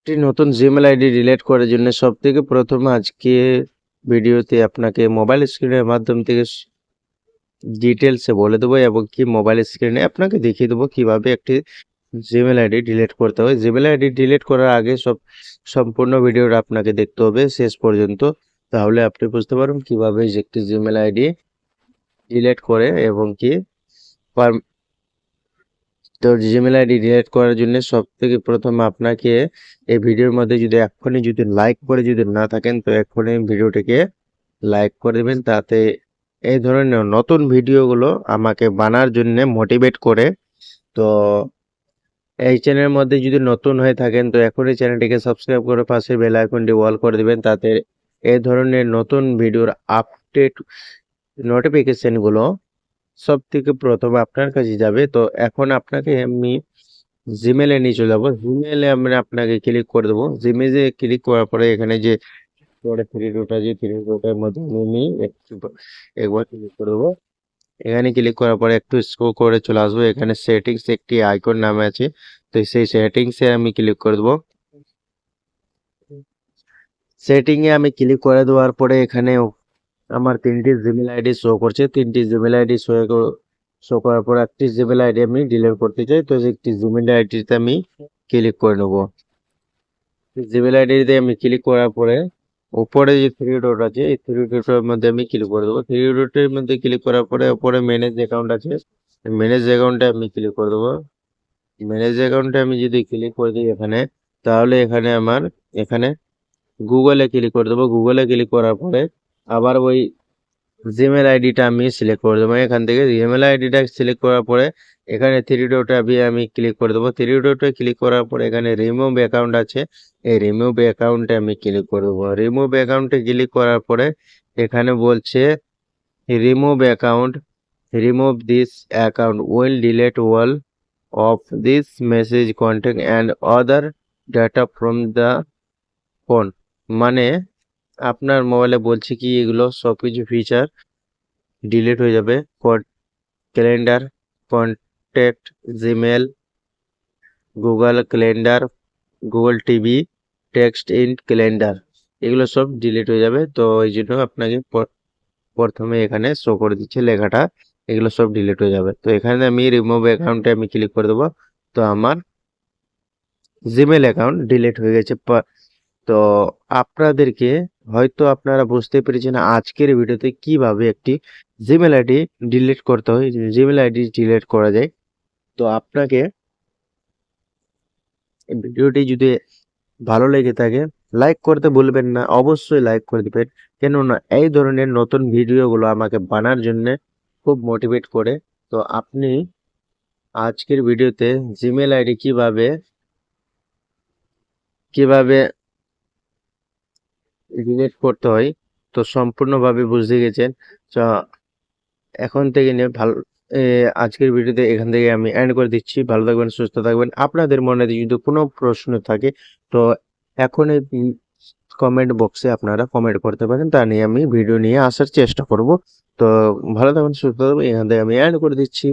একটি নতুন Gmail ID delete করার জন্য সবথেকে প্রথমে আজকে ভিডিওতে আপনাকে মোবাইল স্ক্রিনের মাধ্যম থেকে ডিটেলসে বলে দেবো এবং কি মোবাইল স্ক্রিনে আপনাকে দেখিয়ে দেবো কিভাবে একটি জিমেল আইডি ডিলিট করতে হয়। জিমেল আইডি ডিলিট করার আগে সম্পূর্ণ ভিডিওটা আপনাকে দেখতে হবে শেষ পর্যন্ত, তাহলে আপনি বুঝতে পারবেন কিভাবে একটি জিমেল আইডি ডিলিট করে এবং কি তো জিমেল আইডি ডিলিট করার জন্য সবথেকে প্রথমে আপনাকে এই ভিডিওর মধ্যে যদি লাইক করে না থাকেন তো এক্ষুনি ভিডিওটিকে লাইক করে দেবেন, তাতে এই ধরনের নতুন ভিডিওগুলো আমাকে বানার জন্য মোটিভেট করে। তো এই চ্যানেলের মধ্যে যদি নতুন হয়ে থাকেন তো এখনই চ্যানেলটিকে সাবস্ক্রাইব করে পাশে বেল আইকনটি অল করে দেবেন, তাতে এই ধরনের নতুন ভিডিওর আপডেট নোটিফিকেশনগুলো সব থেকে প্রথমে আপনার কাছে যাবে। তো এখন আপনাকে আমি জিমেলে নিয়ে চলে যাবো। জিমেলে আমরা আপনাকে ক্লিক করে দেবো। জিমেলে ক্লিক করার পরে এখানে যে থ্রি ডটের মধ্যে আমি একবার ক্লিক করে দেবো। এখানে ক্লিক করার পরে একটু স্ক্রল করে চলে আসবো। এখানে সেটিংস একটি আইকন নামে আছে, তো সেই সেটিংসে আমি ক্লিক করে দেবো। সেটিংয়ে আমি ক্লিক করে দেওয়ার পরে এখানে আমার 3টি জিমেল আইডি শো করছে। 3টি জিমেল আইডি শো করার পর একটি জিমেল আইডি আমি ডিলিট করতে চাই, তো একটি জিমেল আইডিতে আমি ক্লিক করে নেব। জিমেল আইডিতে আমি ক্লিক করার পরে উপরে যে থ্রি ডট আছে এই থ্রি ডটের মধ্যে আমি ক্লিক করে দেবো। থ্রি ডটের মধ্যে ক্লিক করার পরে উপরে ম্যানেজ অ্যাকাউন্ট আছে, ম্যানেজ অ্যাকাউন্টে আমি ক্লিক করে দেবো। ম্যানেজ অ্যাকাউন্টে আমি যদি ক্লিক করে দিই এখানে, তাহলে এখানে গুগলে ক্লিক করে দেবো। গুগলে ক্লিক করার পরে আবার ওই জিমেল আইডিটা আমি সিলেক্ট করে দেবো। এখান থেকে জিমেল আইডিটা সিলেক্ট করার পরে এখানে থ্রি ডটে আমি ক্লিক করে দেবো। থ্রি ডটে ক্লিক করার পরে এখানে রিমুভ অ্যাকাউন্ট আছে, এই রিমুভ অ্যাকাউন্টে আমি ক্লিক করে দেবো। রিমুভ অ্যাকাউন্টে ক্লিক করার পরে এখানে বলছে remove this account will delete all of this message content and other data from the phone. মানে আপনার মোবাইলে বলছে কি এগুলো সবকিছু ফিচার ডিলিট হয়ে যাবে। Calendar, contact, Gmail, Google calendar, Google TV, text in calendar, এগুলো সব ডিলিট হয়ে যাবে। তো এই জন্য আপনাকে প্রথমে এখানে শো করে দিচ্ছে লেখাটা, এগুলো সব ডিলিট হয়ে যাবে। তো এখানে আমি রিমুভ অ্যাকাউন্টে আমি ক্লিক করে দেবো। তো আমার জিমেল অ্যাকাউন্ট ডিলিট হয়ে গেছে। তো আপনাদেরকে হয়তো আপনারা বুঝতে পেরেছেন আজকের ভিডিওতে কিভাবে একটি জিমেল আইডি ডিলিট করতে হয়, জিমেল আইডি ডিলিট করা যায়। তো আপনাকে ভিডিওটি যদি ভালো লেগে থাকে লাইক করতে ভুলবেন না, অবশ্যই লাইক করে দিবেন, কেননা এই ধরনের নতুন ভিডিওগুলো আমাকে বানার জন্য খুব মোটিভেট করে। তো আপনি আজকের ভিডিওতে জিমেল আইডি কিভাবে ডিলিট করতে হয় তো সম্পূর্ণভাবে বুঝতে গেছেন। তো এখন থেকে নিয়ে আজকের ভিডিওতে এখান থেকে আমি এন্ড করে দিচ্ছি। ভালো থাকবেন, সুস্থ থাকবেন। আপনাদের মনে যদি কোনো প্রশ্ন থাকে তো এখনই কমেন্ট বক্সে আপনারা কমেন্ট করতে পারেন, তা নিয়ে আমি ভিডিও নিয়ে আসার চেষ্টা করব। তো ভালো থাকবেন, সুস্থ থাকবেন। এখান থেকে আমি এন্ড করে দিচ্ছি।